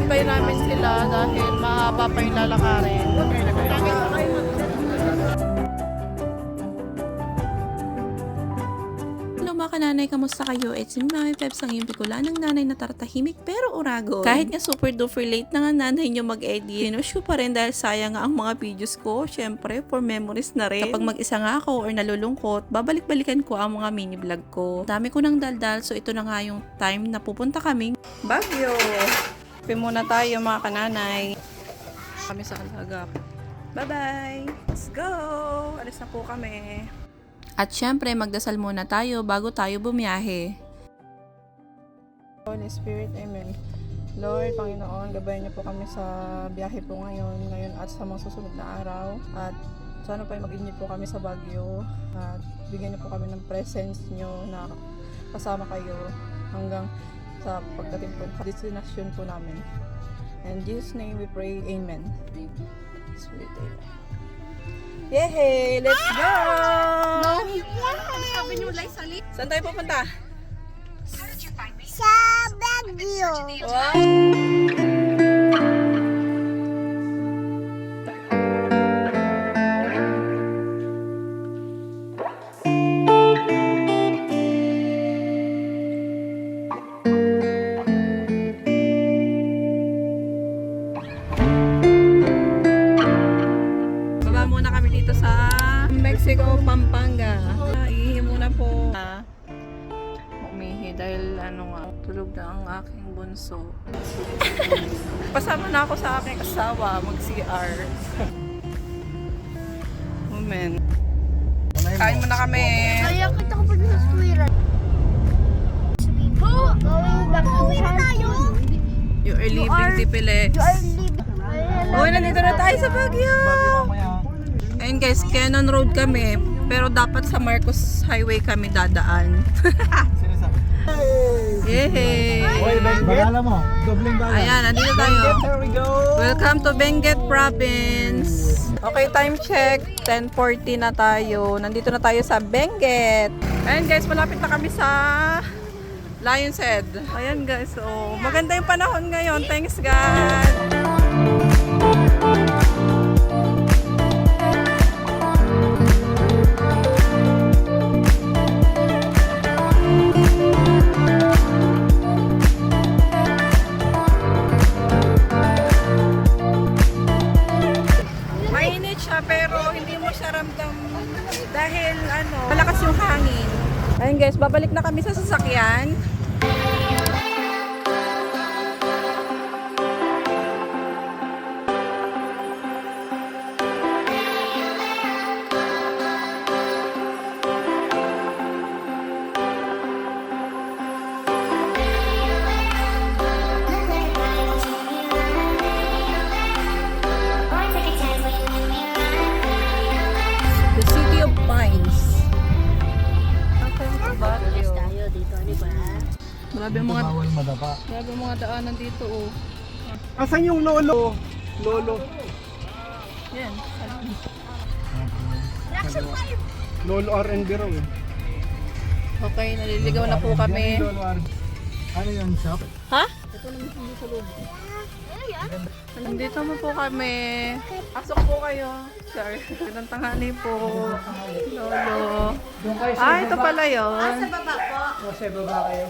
hinihintay namin sila dahil mahaba pa yung lalakarin. Hello mga kananay, kamusta kayo? It's me, Mami Peps, ang yung Bicolanang nanay na tartahimik pero uragon. Kahit nga super duper late na nga nanay nyo mag-edit, pinush ko pa rin dahil sayang nga ang mga videos ko. Syempre, for memories na rin. Kapag mag-isa nga ako or nalulungkot, babalik-balikan ko ang mga mini vlog ko. Dami ko ng daldal, so ito na nga yung time na pupunta kaming Baguio. Kape muna tayo mga kananay. Kami sa Alaga. Bye-bye! Let's go! Alis na po kami. At syempre, magdasal muna tayo bago tayo bumiyahe. Holy Spirit, Amen. Lord, Panginoon, gabayan niyo po kami sa biyahe po ngayon at sa mga susunod na araw. At sana po mag-inyo po kami sa Baguio. At bigyan niyo po kami ng presence niyo na kasama kayo hanggang sa pagdating po sa destination po namin. In Jesus' name we pray, Amen. Spirit, Amen. Yehey! Let's go! Saan tayo pupunta? Sa Baguio. Wow! Baba muna kami dito sa Mexico, Pampanga. Iihi muna po. Umihi dahil tulog na ang aking bunso. Pasama na ako sa aking asawa mag-CR. Moment. Kain muna kami. Kaya kita ko pa sa squirrel. Going back to tayo. You are leaving Tipile. You are leaving. Uy, nandito na tayo sa Baguio! Ayun guys, Cannon Road kami. Pero dapat sa Marcos Highway kami dadaan. Yehey! Bagala mo, dobling bagala. Ayan, nandito tayo. There we go. Welcome to Benguet Province. Okay, time check. 10:40 na tayo. Nandito na tayo sa Benguet. Ayan guys, malapit na kami sa Lion's Head. Ayan guys, oh, maganda yung panahon ngayon. Thanks God. Mainit siya pero hindi mo siya ramdam dahil malakas yung hangin. Ayun guys, babalik na kami sa sasakyan. The City of Pines. Baguio. Tayo dito, di ba? Bawal madapa. Grabe mga daanan dito, oh. Asan yung lolo? Lolo. Yan. Lolo R&B raw eh. Okay, naliligaw na po kami. Lolo R&B. Ano yung shop? Ha? Nandito mo po kami. Pasok po kayo. Sorry. Gandang tanghali po. Lolo. Ah, ito pala yun. Sa baba kayo.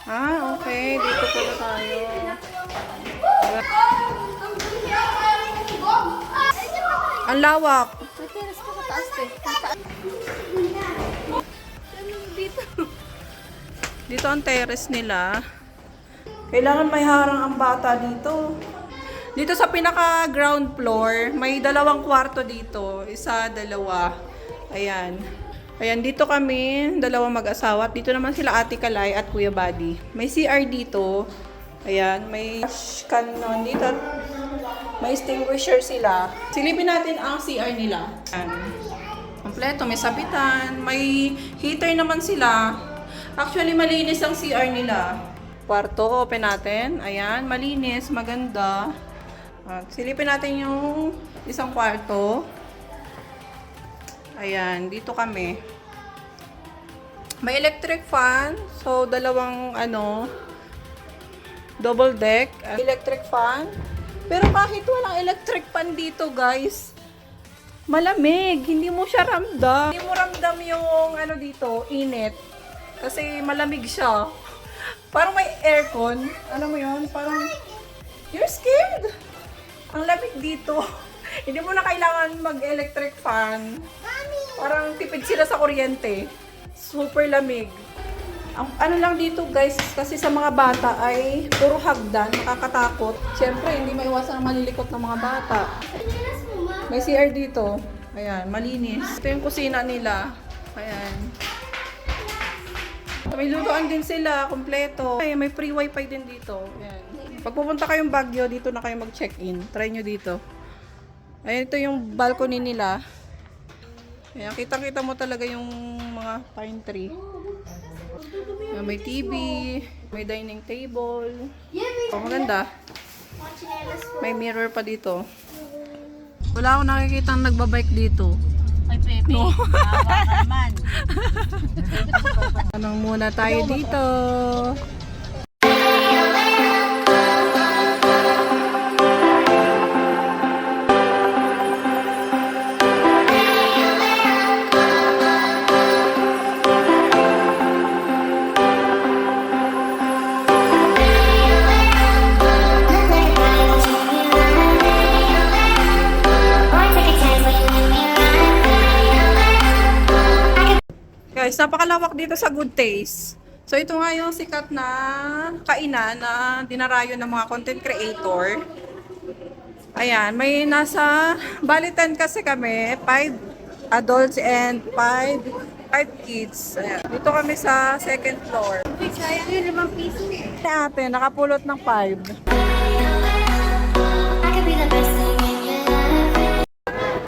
Ah, okay. Dito pala tayo. Ang lawak. May teres pa sa taas, te. Dito. Dito ang terrace nila. Kailangan may harang ang bata dito. Dito sa pinaka ground floor, may 2 kwarto dito. Isa, 2. Ayan. Ayan, dito kami, 2 mag-asawa. At dito naman sila Ate Kalay at Kuya Buddy. May CR dito. Ayan, may canon dito. May extinguisher sila. Silipin natin ang CR nila. Ayan. Kompleto, may sabitan. May heater naman sila. Actually, malinis ang CR nila. Kwarto, open natin. Ayan, malinis, maganda. At silipin natin yung isang kwarto. Ayan, dito kami. May electric fan. So, 2 Double deck. Electric fan. Pero kahit walang electric fan dito, guys, malamig. Hindi mo siya ramdam. Hindi mo ramdam yung ano dito, init. Kasi malamig siya. Parang may aircon. Alam mo yun? Parang, you're scared. Ang lamig dito. Hindi mo na kailangan mag-electric fan. Parang tipid sila sa kuryente. Super lamig. Ang ano lang dito guys, kasi sa mga bata ay puro hagdan, nakakatakot. Siyempre, hindi maiwasan ang malilikot ng mga bata. May CR dito. Ayan, malinis. Ito yung kusina nila. Ayan. May lutuan din sila, kompleto. Ay, may free wifi din dito. Ayan. Pag pupunta kayong Baguio, dito na kayo mag-check-in. Try nyo dito. Ayan, ito yung balcony nila. Ayan, kitang-kita mo talaga yung mga pine tree. Ayan, may TV, may dining table. Oh, maganda. May mirror pa dito. Wala akong nakikita nagbabike dito. Ay, Pepe. No. Ka naman. Anong muna tayo dito? Guys, napakalawak dito sa Good Taste. So, ito nga yung sikat na kainan na dinarayo ng mga content creator. Ayan, may nasa, bali 10 kasi kami, 5 adults and 5 kids. Ayan. Dito kami sa second floor. Sayang yun, 5 piso. Ate, nakapulot ng 5.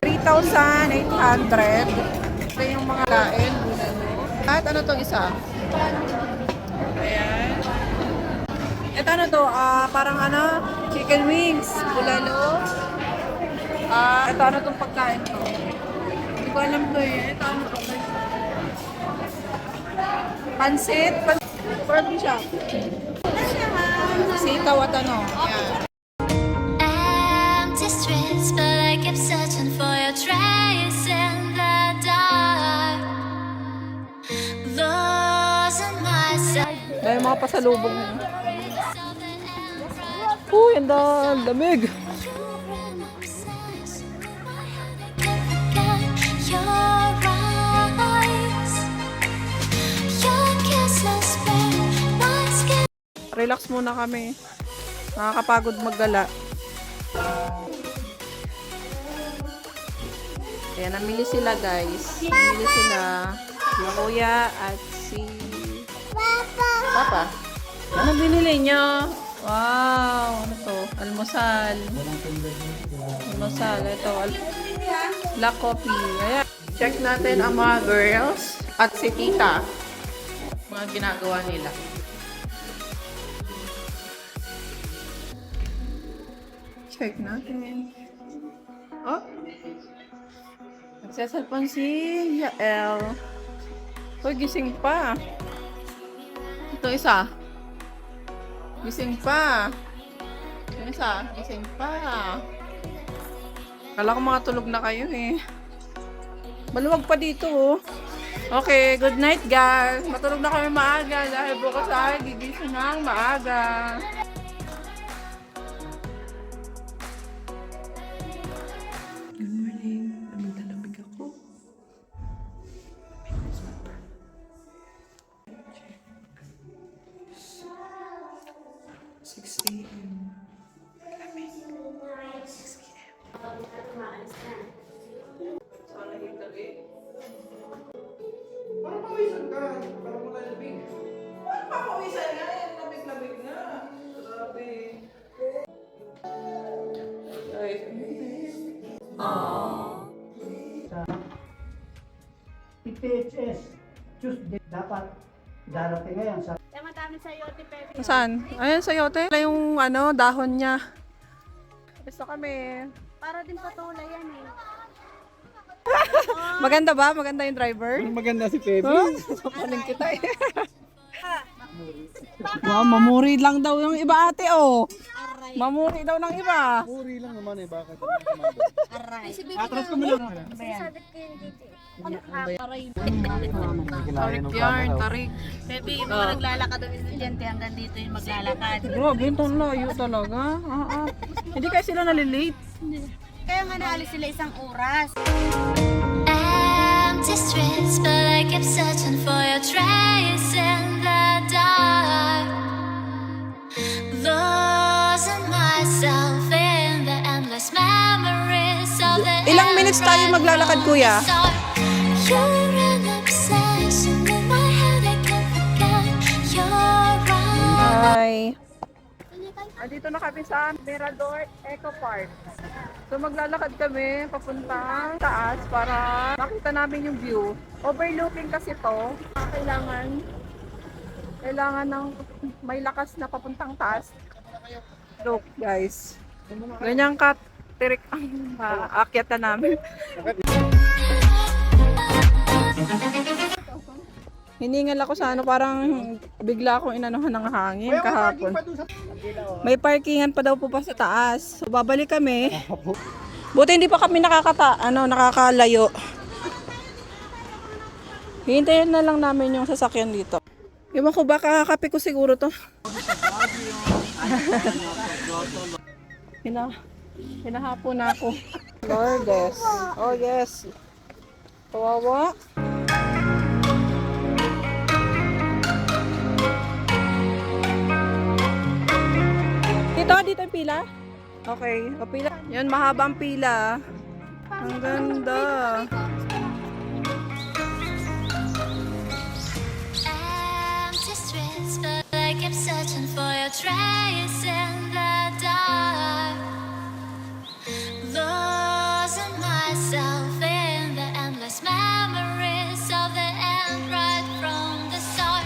3,800. Ito yung mga kain. At ano tong isa? Ayan. Ito ano to? Parang ano? Chicken wings. Bulalo. Ito ano tong pagkain to? Hindi ko alam to eh. Ito ano to? Pansit. Pork siya. Sitaw at ano. Ayan. Empty streets, but I kept searching for your trace in the dark. Losing myself. Dahil mga pasalubong. Uy, ang lamig. Your eyes, your kisses burn my skin. Relax muna kami. Nakakapagod maggala. Ayan, namili sila guys. Namili sila. Si Kuya at si Papa. Ano binili nyo? Wow! Ano to? Almusal. Almusal. Ito. Black coffee. Ayan. Check natin ang mga girls at si Tita. Mga ginagawa nila. Check natin. Oh! Nagsasalpon si Yael. Uy, gising pa. Ito isa. Gising pa. Yung isa, gising pa. Kala ko mga tulog na kayo eh. Maluwag pa dito oh. Okay, good night guys. Matulog na kami maaga dahil bukas ay gigising ng maaga. Good morning. Lamig ako. 6 a.m. Lamig. 6 a.m. Sana hintali. Parang pawisan ka. Parang malamig. Parang pawisan nga. Lamig-lamig na. Grabe. Guys, PHS Tuesday dapat darating ngayon sa Madami sa yote, Pepe. saan? Ayan, sayote. Wala yung ano, dahon niya. Gusto kami. Para din patulay yan eh. Maganda ba? Maganda yung driver? Maganda si Pepe. Huh? Paling kita eh. Wow, mamuri lang daw yung iba ate oh. Mamuri daw ng iba. Puri lang naman eh, bakit? Atras ko muna. Tarik yarn, tarik. Baby, yung mga naglalakad ng estudyante hanggang dito yung maglalakad. Grabe, itong layo talaga. Hindi kaya sila nalilate. Kaya nga naalis sila isang oras. Empty streets, but I kept searching for your trace in the dark. Losing myself in the endless memories of the Ilang minutes tayo maglalakad, kuya? You're an obsession in my head, I can't forget your eyes. Hi. Andito na kami sa Mirador Eco Park. So maglalakad kami papuntang taas para makita namin yung view. Overlooking kasi to. Kailangan ng may lakas na papuntang taas. Look guys. Ganyang katirik ang aakyat na namin. Hiningal ako sa parang bigla akong inanuhan ng hangin kahapon. May parkingan pa daw po pa sa taas. So babalik kami. Buti hindi pa kami nakakalayo. Hihintayin na lang namin yung sasakyan dito. Ewan ko baka kakape ko siguro to. Hinahapon na ako. Lordes. Oh yes. Kawawa. Dito yung pila? Okay, o pila. Yan, mahabang pila. Ang ganda. Empty streets, but I kept searching for your trace in the dark. Losing myself in the endless memories of the end right from the start.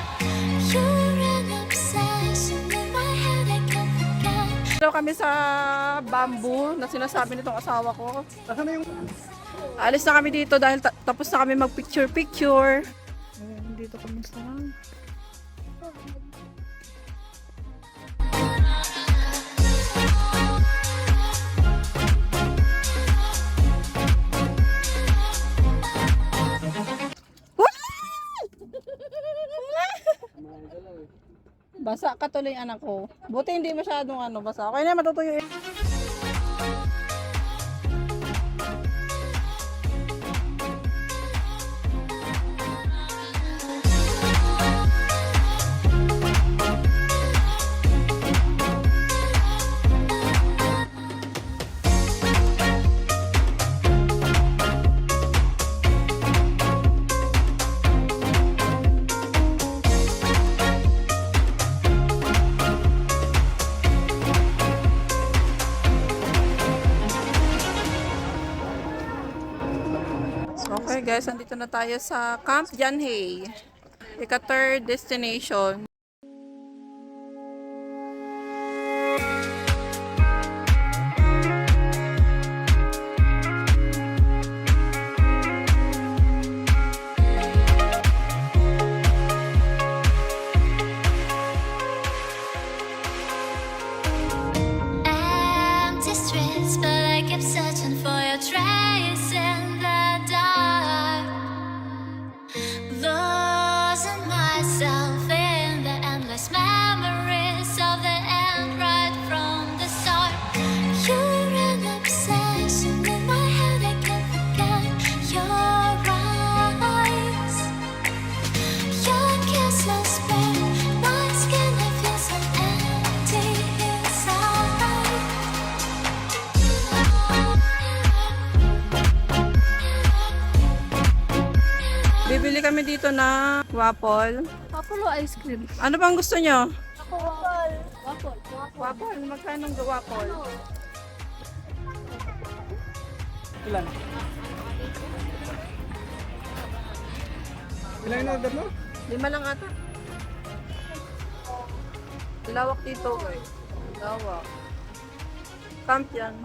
You're an obsession in my head, I can't forget. Dito kami sa bamboo na sinasabi nitong asawa ko. Saan na yung... Alis na kami dito dahil tapos na kami mag-picture-picture. Ayan, dito kami sa... Basa ka tuloy anak ko. Buti hindi masyadong basa. Okay na, matutuyo. Okay guys, andito na tayo sa Camp Janhay. Ika-third destination. Empty streets, but I kept searching for your trace in the dark. Losing myself in the endless memories of the end right from the start. You're an obsession in my head, I can't forget your eyes. Your kisses burn my skin, I feel so empty inside. Bibili kami dito na waffle. Waffle o ice cream? Ano bang gusto nyo? Waffle. Waffle. Waffle? Magkano ang waffle? Ilan? Ilan yung order mo? 5 lang ata. Lawak dito guys. Lawak. Camp yan.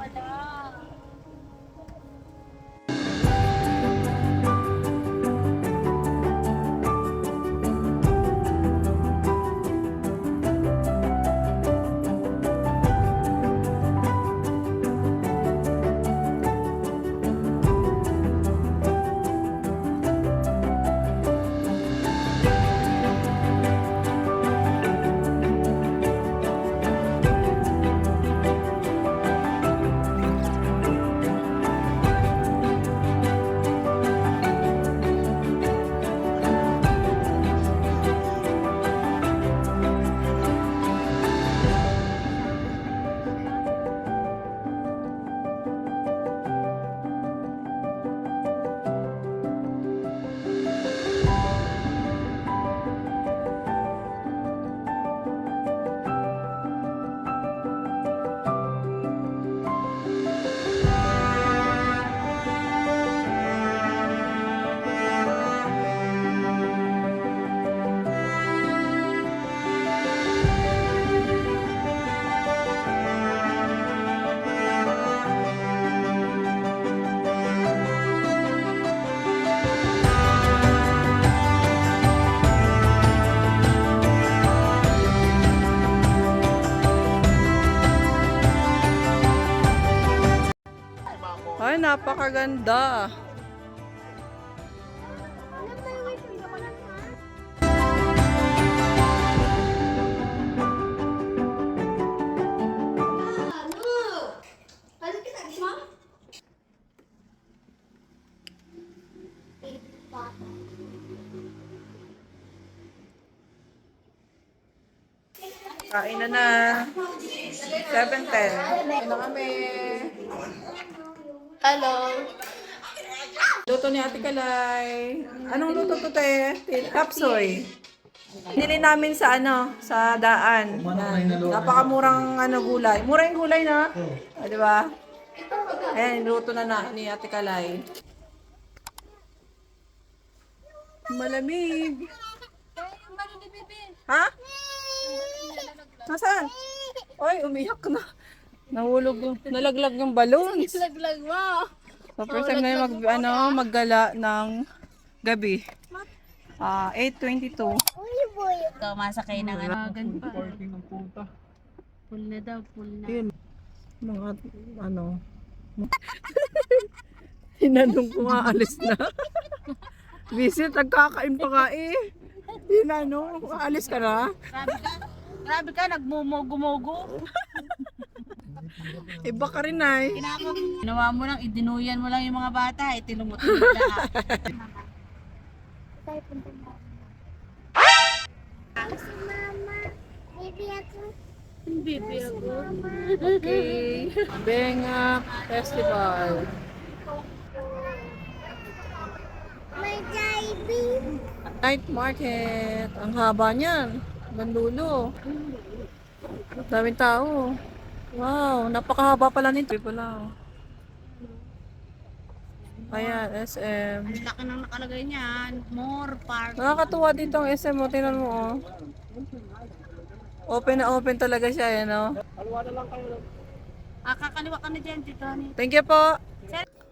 napakaganda. Kain na. 7:10. Kain na kami. Hello. Luto ni Ate Kalay. Anong luto to, te? Tapsoy. Binili namin sa sa daan. Yan. Napakamurang gulay. Mura yung gulay na. Di ba? Ayan, luto na ni Ate Kalay. Malamig. Ha? Nasaan? Oy, umiyak na. Nahulog, nalaglag yung balon. Laglag mo. So, first time na yung maggala ng gabi. 8:22. Ikaw, masakay ng ano. Parking ng puta. Full na daw, full na. Mga, hinanong ko nga, alis na. Visit, nagkakain pa ka eh. Hinanong, alis ka na. Grabe ka, nagmumogo-mogo. Iba ka rin ay. Ginawa mo lang, idinuyan mo lang yung mga bata, itinumot-tumot lahat. Bibi ako. Okay. Benga Festival. Night market. Ang haba niyan. Bandulo. Daming tao. Wow, napakahaba pala nito. Pala. Ayan, SM. Ang laki ng nakalagay niyan. More park. Nakakatuwa dito ang SM mo. Tingnan mo, oh. Open na open talaga siya, eh, no? Kakaliwa ka na dyan, Tito. Thank you po.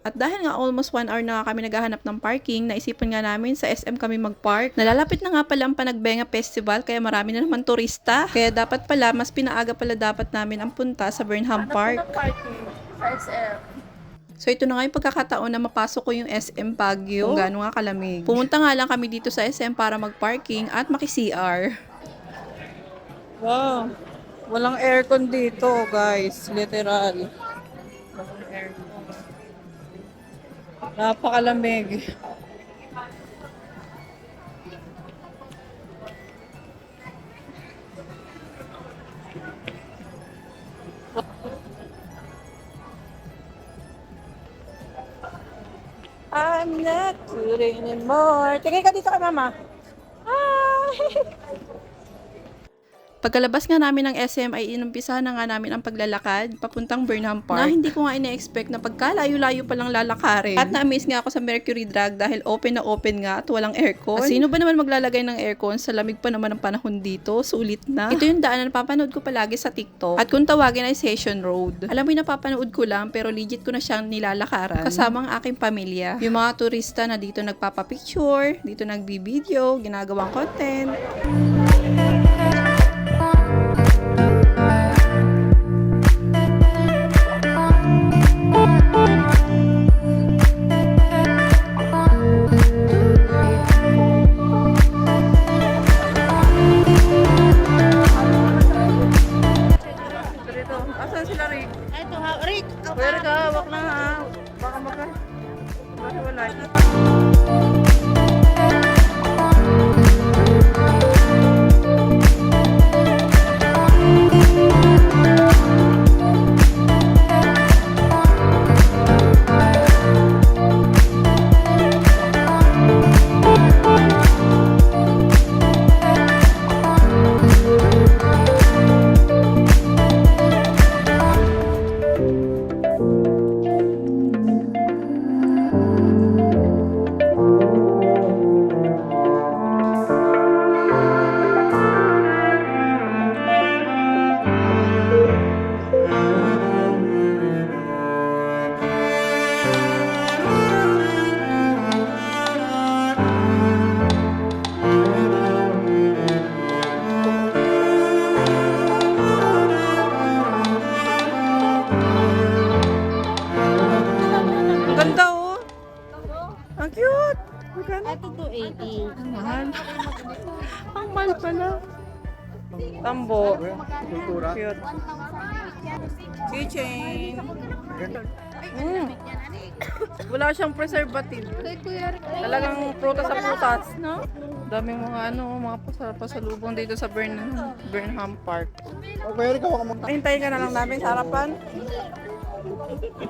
At dahil nga almost 1 hour na kami naghahanap ng parking, naisipan nga namin sa SM kami mag-park. Nalalapit na nga pala ang Panagbenga Festival, kaya marami na naman turista. Kaya dapat pala, mas pinaaga pala dapat namin ang punta sa Burnham Park. So ito na nga yung pagkakataon na mapasok ko yung SM Baguio. Kung gaano nga kalamig. Pumunta nga lang kami dito sa SM para mag-parking at maki-CR. Wow. Walang aircon dito, guys. Literal. Walang aircon. Napakalamig. I'm not good anymore. Tingin ka dito kay mama. Pagkalabas nga namin ng SM ay inumpisa na nga namin ang paglalakad papuntang Burnham Park na hindi ko nga ina-expect na pagkalayo-layo palang lalakarin. At na-amaze nga ako sa Mercury Drag dahil open na open nga at walang aircon. At sino ba naman maglalagay ng aircon sa lamig pa naman ng panahon dito? Sulit na. Ito yung daan na napapanood ko palagi sa TikTok. At kung tawagin ay Session Road. Alam mo yung napapanood ko lang pero legit ko na siyang nilalakaran kasama ang aking pamilya. Yung mga turista na dito nagpapapicture, dito nagbibideo, ginagawang content. Asan sila, Rick? Ito ha, Rick. Pwede ka, hawak na ha. Baka wala. Mahal. Ang mahal pala. Tambo. Kultura. Cute. Keychain. Wala siyang preservative. Talagang prutas sa prutas, no? Daming mga mga pasalubong dito sa Burnham Park. Okay, ikaw ka muna. Hintayin ka na lang namin sa harapan.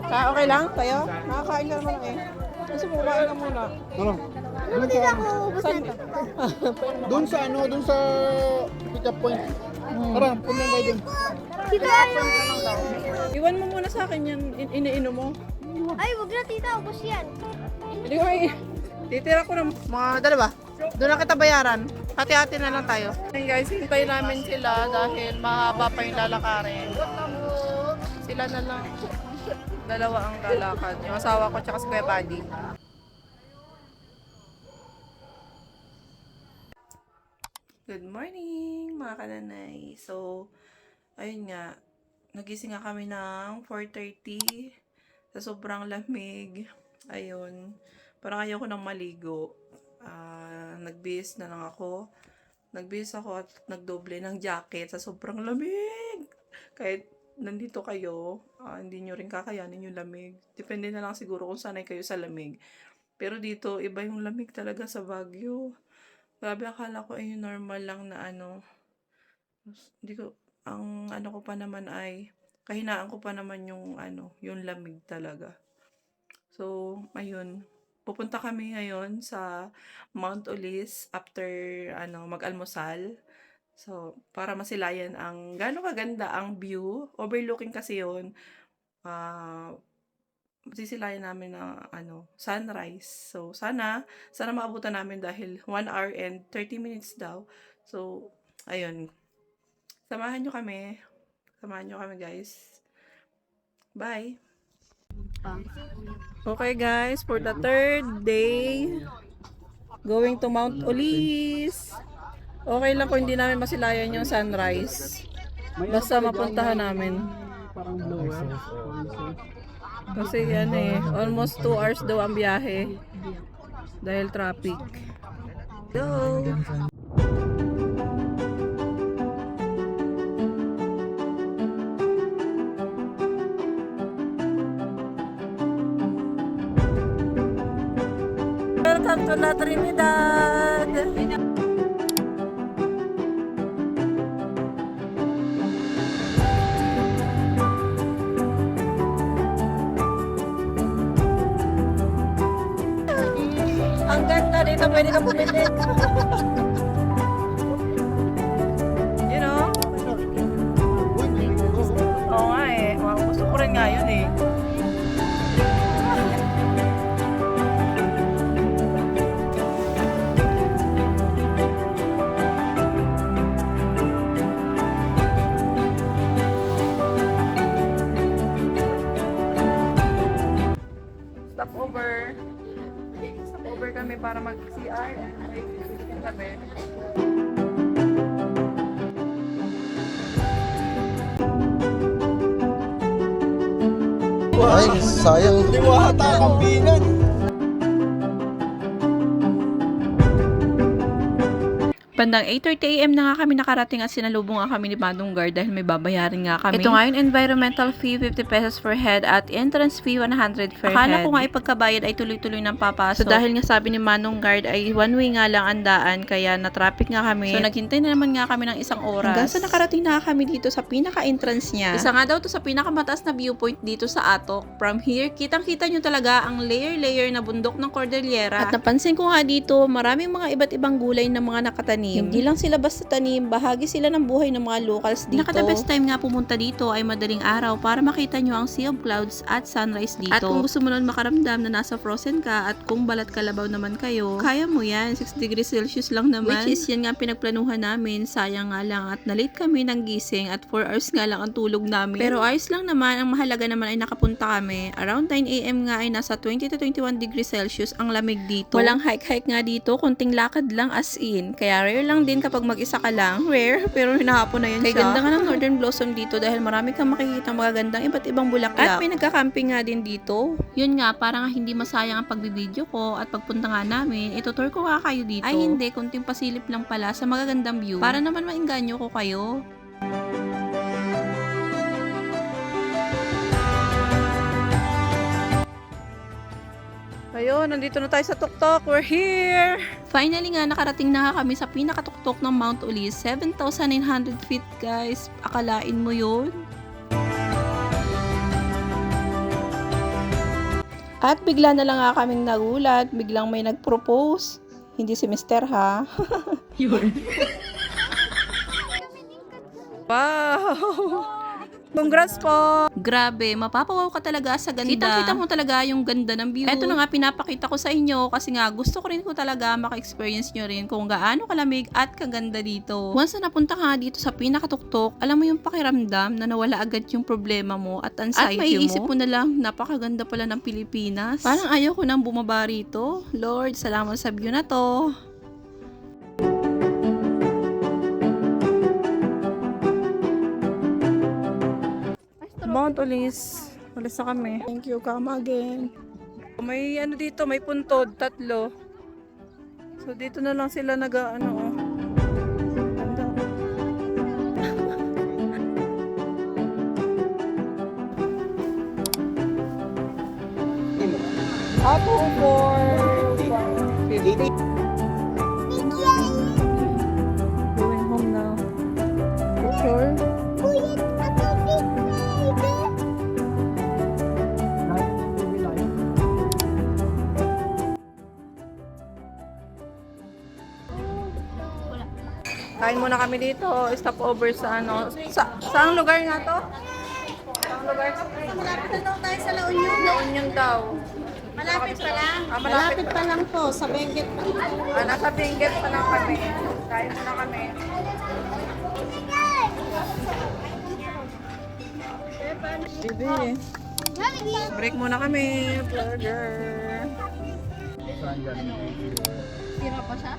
Okay lang tayo? Nakakain ka naman eh. Gusto mo kumain ka muna. Ano? Doon sa doon sa pick up point. Tara, punta tayo doon. Iwan mo muna sa akin yan. Iniinom mo. Ay, wag na tita, ubos yan. Hindi ko titira ko ng mga dalawa. Doon na kita bayaran. Hati-hati na lang tayo. Ayun guys, hintayin namin sila dahil mahaba pa yung lalakarin. Sila na lang. Dalawa ang lalakad. Yung asawa ko tsaka si Kuya Buddy. Good morning mga kananay. So, ayun nga. Nagising nga kami ng 4:30 sa sobrang lamig. Ayun. Parang ayoko nang maligo. Nagbihis na lang ako. Nagbihis ako at nagdoble ng jacket sa sobrang lamig. Kahit nandito kayo, hindi nyo rin kakayanin yung lamig. Depende na lang siguro kung sanay kayo sa lamig. Pero dito, iba yung lamig talaga sa Baguio. Grabe, akala ko ay normal lang na Hindi ko, ang ko pa naman ay, kahinaan ko pa naman yung yung lamig talaga. So, ayun. Pupunta kami ngayon sa Mount Ulis after mag-almusal. So, para masilayan ang gaano kaganda ang view. Overlooking kasi yun. Masisilayan namin ng sunrise. So, sana maabutan namin dahil 1 hour and 30 minutes daw. So, ayun. Samahan nyo kami. Samahan nyo kami, guys. Bye! Okay guys, for the 3rd day, going to Mount Ulis. Okay lang kung hindi namin masilayan yung sunrise. Basta mapuntahan namin. Parang blower. Kasi almost 2 hours daw ang biyahe. Dahil traffic. Go! Welcome to La Trinidad! Ang ganda dito, pwede ka bumili. You know? Oo nga eh. Gusto ko rin nga yun eh. Stopover kami para mag-CR. Kami. Ay, sayang. Liwata kang binan. Bandang 8:30 AM na nga kami nakarating at sinalubong nga kami ni Manong Guard dahil may babayarin nga kami. Ito nga yung environmental fee, 50 pesos per head at entrance fee, 100 per head. Akala ko nga ipagkabayad ay tuloy-tuloy ng papasok. So dahil nga sabi ni Manong Guard ay one way nga lang ang daan kaya na-traffic nga kami. So naghintay na naman nga kami ng isang oras. Hanggang sa nakarating na kami dito sa pinaka-entrance niya. Isa nga daw to sa pinakamataas na viewpoint dito sa Atok. From here, kitang-kita nyo talaga ang layer-layer na bundok ng Cordillera. At napansin ko nga dito, maraming mga iba't ibang gulay na mga nakatanim. Hindi lang sila basta tanim, bahagi sila ng buhay ng mga locals dito. Naka the best time nga pumunta dito ay madaling araw para makita nyo ang sea of clouds at sunrise dito. At kung gusto mo nun makaramdam na nasa frozen ka at kung balat kalabaw naman kayo, kaya mo yan, 6 degrees Celsius lang naman. Which is yan nga pinagplanuhan namin, sayang nga lang at na-late kami ng gising at 4 hours nga lang ang tulog namin. Pero ayos lang naman, ang mahalaga naman ay nakapunta kami. Around 9 AM nga ay nasa 20 to 21 degrees Celsius ang lamig dito. Walang hike-hike nga dito, kunting lakad lang as in. Kaya Rare lang din kapag mag-isa ka lang. Rare, pero hinahapon na yan siya. Kaya ganda nga ng Northern Blossom dito dahil marami kang makikita magagandang iba't ibang bulaklak. At may nagka-camping nga din dito. Yun nga, para nga hindi masayang ang pagbibideo ko at pagpunta nga namin, itutur ko nga kayo dito. Ay hindi, kunting pasilip lang pala sa magagandang view. Para naman maingganyo ko kayo. Ayun, nandito na tayo sa tuktok. We're here! Finally nga, nakarating na kami sa pinakatuktok ng Mount Ulis. 7,900 feet, guys. Akalain mo yun? At bigla na lang nga kaming nagulat. Biglang may nag-propose. Hindi si Mister, ha? Wow! Congrats po! Grabe, mapapawaw ka talaga sa ganda. Kitang-kita mo talaga yung ganda ng view. Eto na nga, pinapakita ko sa inyo kasi nga gusto ko rin ko talaga maka-experience nyo rin kung gaano kalamig at kaganda dito. Once na napunta ka nga dito sa pinakatuktok, alam mo yung pakiramdam na nawala agad yung problema mo at anxiety mo. At maiisip mo na lang, napakaganda pala ng Pilipinas. Parang ayaw ko nang bumaba rito. Lord, salamat sa view na to. Mount Ulis. Ulis na kami. Thank you, come again. May ano dito, may puntod, 3. So dito na lang sila nag-ano. Ganda. Ako for 150. Going home now. Picture. Kain muna kami dito. Stop over sa ano. Saang lugar nga to? Saang lugar? Malapit na daw tayo sa La Union. La Union daw. Malapit pa lang. Malapit pa lang po, sa Benguet pa. nasa Benguet pa lang kami. Kain muna kami. Bibi. Break muna kami. Burger. Tira pa siya?